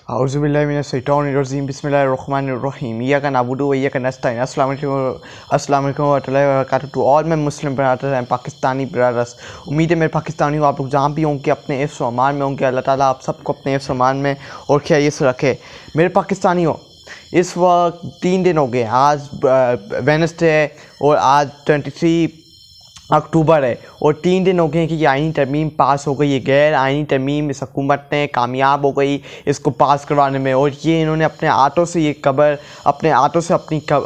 औज़ुबिल्लाहिमिनश्शैतानिर्रजीम बिस्मिल्लाहिर्रहमानिर्रहीम इय्याका नअबुदु व इय्याका नस्तईन। अस्सलाम वालेकुम व रहमतुल्लाहि व बरकातुहू to all my Muslim brothers and Pakistani brothers. उम्मीद है मेरे पाकिस्तानी हो आप लोग जहाँ भी होंगे अपने हिफ्ज़ व अमान में होंगे। अल्लाह ताला आप सबको अपने हिफ्ज़ व अमान में और खैरियत से रखे। मेरे पाकिस्तानी हो, इस वक्त 3 दिन हो गए। आज वेडनेसडे है और आज 23 अक्टूबर है और 3 दिन हो गए कि ये आईनी तरमीम पास हो गई। ये गैर आईनी तरमीम इस हुकूमत ने कामयाब हो गई इसको पास करवाने में, और ये इन्होंने अपने हाथों से ये खबर अपने हाथों से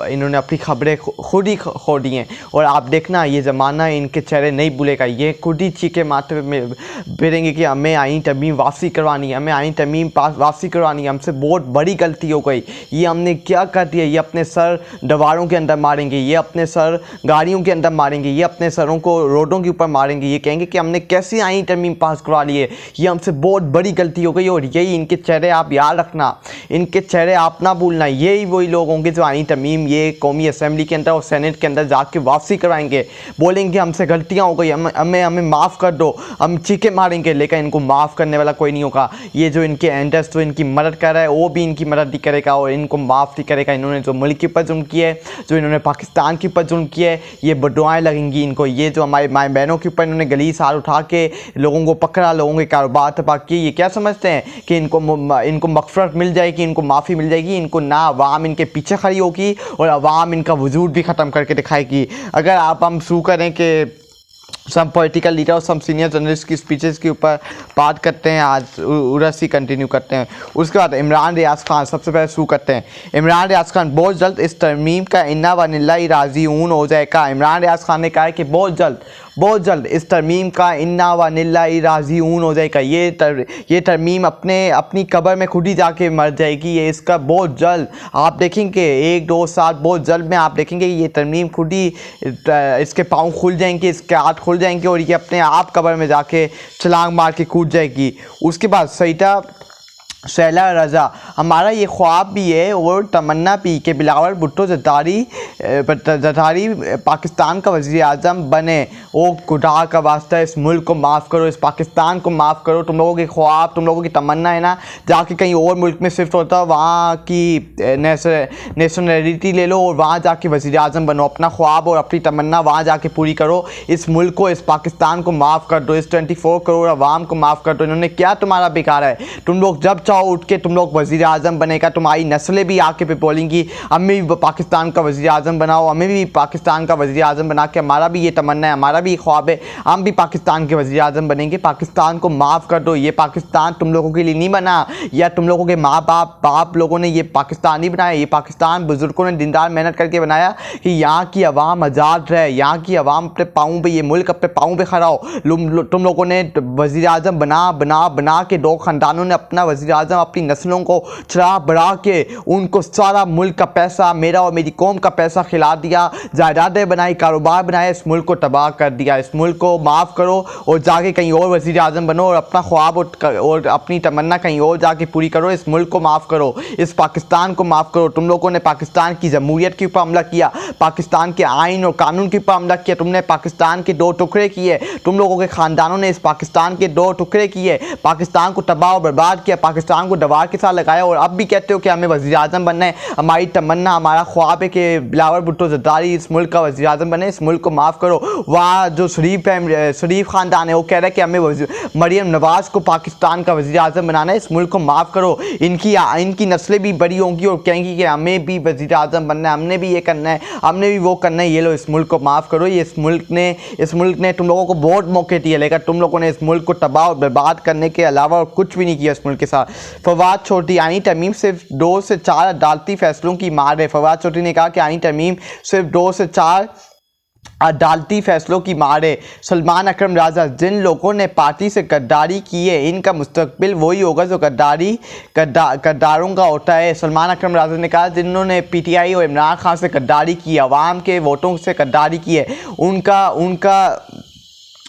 इन्होंने अपनी खबरें खुद ही खो दी हैं। और आप देखना ये ज़माना इनके चेहरे नहीं भूलेगा। ये खुद ही चीखे माथे में भिड़ेंगे कि हमें आईनी तरमीम वापसी करवानी है, हमें आईनी तरमीम पास वापसी करवानी है। हमसे बहुत बड़ी गलती हो गई, ये हमने क्या कर दिया। ये अपने सर दीवारों के अंदर मारेंगे, ये अपने सर गाड़ियों के अंदर मारेंगे, ये अपने सरों को रोडों के ऊपर मारेंगे। ये कहेंगे कि हमने कैसी आईनी तरमीम पास करवा ली है, ये हमसे बहुत बड़ी गलती हो गई। और यही इनके चेहरे आप याद रखना, इनके चेहरे आप ना भूलना। यही वही लोग होंगे जो आईनी तरमीम ये कौमी असम्बली के अंदर और सेनेट के अंदर जाके वापसी करवाएंगे, बोलेंगे हमसे गलतियाँ हो गई, हमें माफ़ कर दो, हम चीखे मारेंगे। लेकिन इनको माफ़ करने वाला कोई नहीं होगा। ये जो इनके एंडर्स जो इनकी मदद कर रहा है वो भी इनकी मदद नहीं करेगा और इनको माफ़ नहीं करेगा। इन्होंने जो मुल्क के ऊपर जुल्म किया है, जो इन्होंने पाकिस्तान के ऊपर जुल्म किया है, ये बदुआएँ लगेंगी इनको। ये जो हमारे माए बहनों के ऊपर इन्होंने गली साल उठा के लोगों को पकड़ा, लोगों के कारोबार तबाह किए, ये क्या समझते हैं कि इनको मग़फ़िरत मिल जाएगी, इनको माफ़ी मिल जाएगी। इनको ना अवाम इनके पीछे खड़ी होगी और अवाम इनका वजूद भी ख़त्म करके दिखाएगी। अगर हम शुरू करें कि सम पॉलिटिकल लीडर और सम सीनियर जर्नलिस्ट की स्पीचेस के ऊपर बात करते हैं, आज उरसी कंटिन्यू करते हैं। उसके बाद इमरान रियाज खान सबसे पहले शुरू करते हैं। इमरान रियाज खान बहुत जल्द इस तरमीम का इन्ना व निल्लाहि राज़िऊन हो जाएगा। इमरान रियाज खान ने कहा है कि बहुत जल्द इस तरमीम का इन्ना व निल्लाहि राज़िऊन हो जाएगा। ये तरमीम अपनी कब्र में खुद ही जाके मर जाएगी। ये इसका बहुत जल्द आप देखेंगे 1-2 साल बहुत जल्द में आप देखेंगे ये तरमीम खुद ही इसके पाँव खुल जाएंगे, इसके हाथ खुल जाएंगे और ये अपने आप कब्र में जाके छलांग मार के कूद जाएगी। उसके बाद सईदा शैला रज़ा, हमारा ये ख्वाब भी है और तमन्ना भी कि बिलावल भुट्टो ज़रदारी पाकिस्तान का वज़ीर आज़म बने। ओ खुदा का वास्ता इस मुल्क को माफ़ करो, इस पाकिस्तान को माफ़ करो। तुम लोगों के ख्वाब, तुम लोगों की तमन्ना है ना जाके कहीं और मुल्क में शिफ्ट होता, वहाँ की नेशनलिटी ले लो और वहाँ जाके वज़ीर आज़म बनो। अपना ख्वाब और अपनी तमन्ना वहाँ जाके पूरी करो। इस मुल्क को, इस पाकिस्तान को माफ़ कर दो, इस 24 करोड़ अवाम को माफ़ कर दो। इन्होंने क्या तुम्हारा बिगाड़ा है? तुम लोग जब उठ के तुम लोग वज़ीर आज़म बनेगा, तुम्हारी नस्लें भी आके पे बोलेंगी हमें भी पाकिस्तान का वज़ीर आज़म बनाओ, हमें भी पाकिस्तान का वज़ीर आज़म बना के, हमारा भी ये तमन्ना है, हमारा भी ख्वाब है, हम भी पाकिस्तान के वज़ीर आज़म बनेंगे। पाकिस्तान को माफ़ कर दो। ये पाकिस्तान तुम लोगों के लिए नहीं बना, या तुम लोगों के माँ बाप लोगों ने ये पाकिस्तान नहीं बनाया। ये पाकिस्तान बुज़ुर्गों ने दिनदार मेहनत करके बनाया कि यहाँ की अवाम आज़ाद रहे, यहाँ की अवाम अपने पाँव पे, ये मुल्क अपने पाँव पे खड़ा हो। तुम लोगों ने वज़ीर आज़म बना के 2 ख़ानदानों ने अपना वज़ीर आज़म अपनी नस्लों को चढ़ा बढ़ा के उनको सारा मुल्क का पैसा, मेरा और मेरी कौम का पैसा खिला दिया, जायदादें बनाई, कारोबार बनाया, इस मुल्क को तबाह कर दिया। इस मुल्क को माफ़ करो और जाके कहीं और वज़ीर आज़म बनो और अपना ख्वाब और अपनी तमन्ना कहीं और जाके पूरी करो। इस मुल्क को माफ़ करो, इस पाकिस्तान को माफ़ करो। तुम लोगों ने पाकिस्तान की जमहूरियत के ऊपर हमला किया, पाकिस्तान के आइन और कानून के ऊपर हमला किया, तुमने पाकिस्तान के 2 टुकड़े किए, तुम लोगों के ख़ानदानों ने इस पाकिस्तान के 2 टुकड़े किए, पाकिस्तान को तबाह और बर्बाद किया, पाकिस्तान को दवार के साथ लगाया। और अब भी कहते हो कि हमें वज़ीर आज़म बनना है, हमारी तमन्ना, हमारा ख्वाब है कि बिलावल भुट्टो ज़रदारी इस मुल्क का वज़ीर आज़म बने। इस मुल्क को माफ़ करो। वहाँ जो शरीफ ख़ानदान है वो कह रहा है कि हमें मरियम नवाज़ को पाकिस्तान का वज़ीर आज़म बनाना है। इस मुल्क को माफ़ करो। इनकी नस्लें भी बड़ी होंगी और कहेंगी कि हमें भी वज़ीर आज़म बनना है, हमने भी ये करना है, हमने भी वो करना है। ये लो इस मुल्क को माफ़ करो। ये इस मुल्क ने तुम लोगों को बहुत मौके दिए, लेकिन तुम लोगों ने इस मुल्क को तबाह और बर्बाद करने के अलावा और कुछ भी नहीं किया इस मुल्क के साथ। फवाद चौधरी, आईनी तरमीम सिर्फ 2 से 4 अदालती फैसलों की मार है। फवाद चौधरी ने कहा कि आईनी तरमीम सिर्फ 2 से 4 अदालती फैसलों की मार है। सलमान अकरम राजा, जिन लोगों ने पार्टी से गद्दारी की है इनका मुस्तकबिल वही होगा जो गद्दारों का होता है। सलमान अकरम राजा ने कहा जिन्होंने PTI और इमरान खान से गद्दारी की, अवाम के वोटों से गद्दारी की है, उनका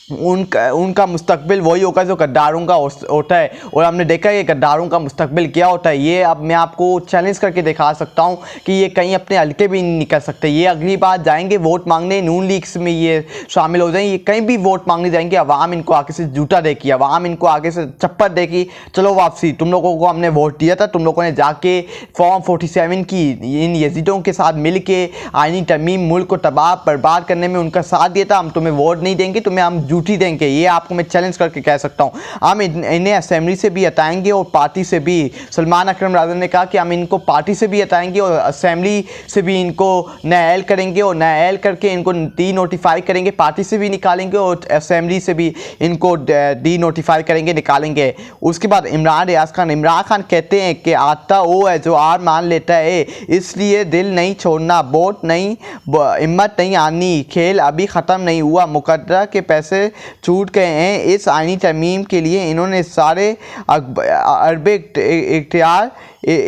उनका उनका मुस्तकबिल वही होगा जो गद्दारों का होता है। और हमने देखा है कि गद्दारों का मुस्तकबिल क्या होता है। ये अब मैं आपको चैलेंज करके दिखा सकता हूँ कि ये कहीं अपने हल्के भी नहीं निकल सकते। ये अगली बार जाएंगे वोट मांगने, नून लीग्स में ये शामिल हो जाएंगे, ये कहीं भी वोट मांगने जाएंगे, अवाम इनको आगे से जूता देगी, अवाम इनको आगे से चप्पल देगी, चलो वापसी, तुम लोगों को हमने वोट दिया था, तुम लोगों ने जाके फॉर्म 47 की इन यजीदों के साथ मिल के आइनी तरमीम मुल्क को तबाह बर्बाद करने में उनका साथ दिया था, हम तुम्हें वोट नहीं देंगे, तुम्हें हम जूठी देंगे। ये आपको मैं चैलेंज करके कह सकता हूँ। हम इन्हें असेंबली से भी हटाएंगे और पार्टी से भी। सलमान अकरम राजा ने कहा कि हम इनको पार्टी से भी हटाएंगे और असेंबली से भी इनको नाअहल करेंगे और नाअहल करके इनको डी नोटिफाई करेंगे, पार्टी से भी निकालेंगे और असेंबली से भी इनको डी नोटिफाई करेंगे, निकालेंगे। उसके बाद इमरान खान कहते हैं कि आता वो है जो हार मान लेता है, इसलिए दिल नहीं छोड़ना, वोट नहीं, हिम्मत नहीं आनी, खेल अभी ख़त्म नहीं हुआ, मुकद्दर के पैसे छूट गए हैं। इस आईनी तरमीम के लिए इन्होंने सारे अरबे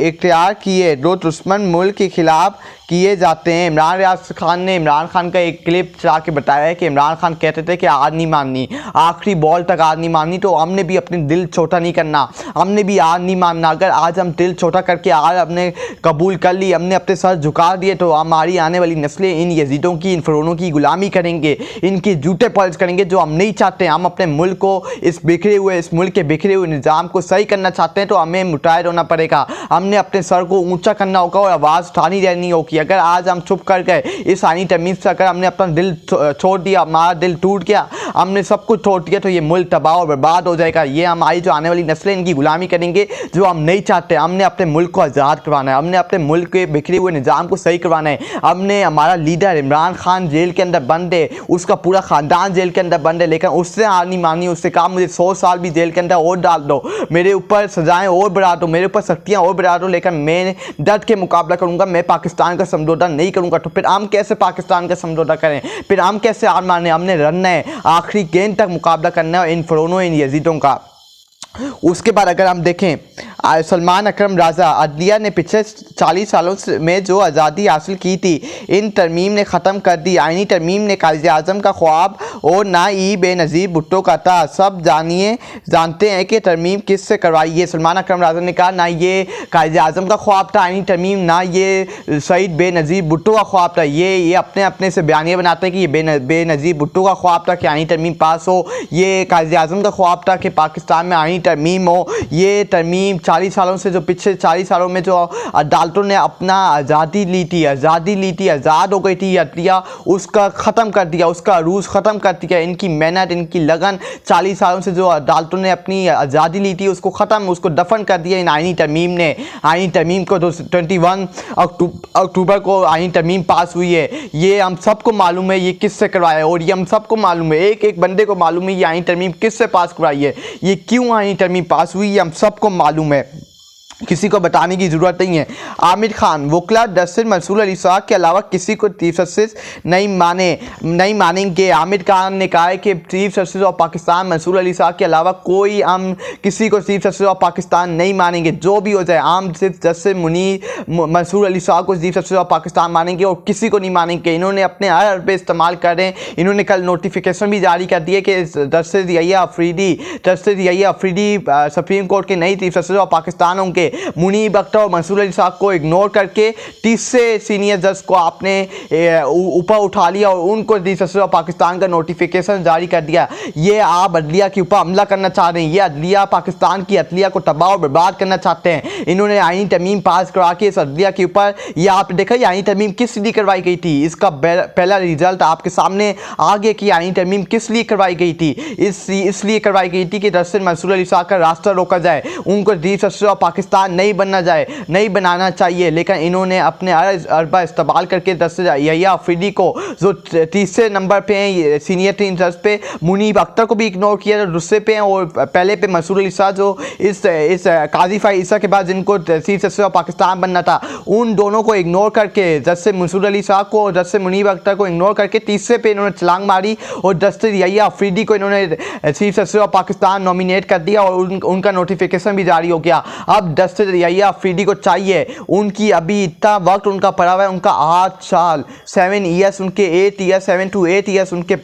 इख्तियार किए जो दुश्मन मुल्क के ख़िलाफ़ किए जाते हैं। इमरान खान का एक क्लिप चला के बताया है कि इमरान खान कहते थे कि हार नहीं माननी, आखिरी बॉल तक हार नहीं माननी। तो हमने भी अपने दिल छोटा नहीं करना, हमने भी हार नहीं मानना। अगर आज हम दिल छोटा करके हार हमने कबूल कर ली, हमने अपने सर झुका दिए, तो हमारी आने वाली नस्लें इन यजीदों की, इन फ़िरौनों की गुलामी करेंगे, इनके जूते पलट करेंगे, जो हम नहीं चाहते। हम अपने मुल्क को, इस मुल्क के बिखरे हुए निज़ाम को सही करना चाहते हैं, तो हमें मुतहद होना पड़ेगा। हमने अपने सर को ऊंचा करना होगा और आवाज़ उठानी रहनी होगी। अगर आज हम चुप कर गए इस आईनी तरमीम से, अगर हमने अपना दिल छोड़ दिया, हमारा दिल टूट गया, हमने सब कुछ छोड़ दिया, तो ये मुल्क तबाह और बर्बाद हो जाएगा। ये हमारी जो आने वाली नस्लें इनकी गुलामी करेंगे, जो हम नहीं चाहते। हमने अपने मुल्क को आज़ाद करवाना है, हमने अपने मुल्क के बिखरे हुए निज़ाम को सही करवाना है। हमने, हमारा लीडर इमरान खान जेल के अंदर बंद है, उसका पूरा ख़ानदान जेल के अंदर बंद है, लेकिन उससे हार नहीं मानी। उससे कहा मुझे 100 साल भी जेल के अंदर और डाल दो, मेरे ऊपर सजाएं और बढ़ा दो, मेरे ऊपर सख्तियाँ और बढ़ा दो, लेकिन मैं डट के मुकाबला करूंगा, मैं पाकिस्तान का समझौता नहीं करूंगा। तो फिर हम कैसे पाकिस्तान का समझौता करें, फिर हम कैसे हार माने? हमने रनना है, आखिरी गेंद तक मुकाबला करना है इन फ़िरौनों, इन यजीदों का। उसके बाद अगर हम देखें, सलमान अकरम राजा, अदलिया ने पिछले 40 सालों में जो आज़ादी हासिल की थी, इन तरमीम ने ख़त्म कर दी। आईनी तरमीम ने कायद आज़म का ख्वाब और ना ही बेनज़ीर भुट्टो का था। सब जानते हैं कि तरमीम किस से करवाई है। सलमान अकरम राजा ने कहा ना ये कायद आज़म का ख्वाब था आईनी तरमीम, ना ये सईद बेनज़ीर भुट्टो का ख्वाब था। ये अपने से बयानियाँ बनाते हैं कि ये बेनज़ीर भुट्टो का ख्वाब था कि आईनी तरमीम पास हो, ये कायद आज़म का ख्वाब था कि पाकिस्तान में आईनी तरमीम हो। ये तरमीम 40 सालों से, जो पिछले 40 सालों में जो अदालतों ने अपना आज़ादी ली थी, आज़ाद हो गई थी अदलिया, उसका ख़त्म कर दिया, उसका अरूज ख़त्म कर दिया। इनकी मेहनत, इनकी लगन, 40 सालों से जो अदालतों ने अपनी आज़ादी ली थी, उसको ख़त्म, उसको दफन कर दिया इन आईनी तरमीम ने। आईनी तरमीम को 21 अक्टूबर को आईनी तरमीम पास हुई है। ये हम सबको मालूम है ये किससे करवाया है, और ये हम सबको मालूम है, एक एक बंदे को मालूम है ये आईनी तरमीम किससे पास करवाई है, ये क्यों आईनी तरमीम पास हुई, ये हम सबको मालूम है, किसी को बताने की ज़रूरत नहीं है। आमिर खान, वकला जस्टिस मंसूर अली शाह के अलावा किसी को चीफ जस्टिस नहीं मानेंगे। आमिर खान ने कहा है कि chief justice of Pakistan Mansoor Ali Shah के अलावा कोई, हम किसी को चीफ जस्टिस ऑफ पाकिस्तान नहीं मानेंगे, जो भी हो जाए। हम सिर्फ जस्टिस मंसूर अली शाह को चीफ जस्टिस ऑफ पाकिस्तान मानेंगे और किसी को नहीं मानेंगे। इन्होंने अपने हर हरबे इस्तेमाल कर रहे हैं। इन्होंने कल नोटिफिकेशन भी जारी कर दिए कि justice Yahya Afridi supreme court के नई चीफ जस्टिस ऑफ पाकिस्तान होंगे। मुनीब अख्तर और मंसूर अली साहब को इग्नोर करके 30 से सीनियर जज को आपने ऊपर उठा लिया और उनको चीफ जस्टिस ऑफ पाकिस्तान का नोटिफिकेशन जारी कर दिया। ये आप अदलिया के ऊपर हमला करना चाह रहे हैं, ये अदलिया, पाकिस्तान की अदलिया को तबाह और बर्बाद करना चाहते हैं। इन्होंने आईनी तरमीम पास करा के इस अदलिया के ऊपर, ये आपने देखा ये आईनी तरमीम किस लिए करवाई गई थी, इसका पहला रिजल्ट आपके सामने आ गया कि आईनी तरमीम किस लिए करवाई गई थी। इसलिए करवाई गई थी कि जस्टिस मंसूर अली साहब का रास्ता रोका जाए, उनको चीफ जस्टिस ऑफ पाकिस्तान नहीं बनना जाए, नहीं बनाना चाहिए। लेकिन इन्होंने अपने अरबा इस्तेमाल करके जस्टिस यहिया अफरीदी को, जो तीसरे नंबर पे हैं सीनियर टीम जज पे, मुनीब अख्तर को भी इग्नोर किया जो दूसरे पे हैं, और पहले पे मंसूर अली शाह जो इस काजी फ़ाइज़ा के बाद जिनको चीफ जस्टिस ऑफ पाकिस्तान बनना था, उन दोनों को इग्नोर करके, जस्टिस मंसूर अली शाह को और जस्टिस मुनीब अख्तर को इग्नोर करके तीसरे पे इन्होंने छलांग मारी और जस्टिस यहिया अफरीदी को इन्होंने chief justice of Pakistan nominate कर दिया और उनका नोटिफिकेशन भी जारी हो गया। अब जस्टिस यहिया अफरीदी को चाहिए, उनकी अभी इतना वक्त उनका पड़ा हुआ है, उनका 8 साल 7 ईयर्स, उनके 8 ईयर्स 7 to 8 ईयर्स उनके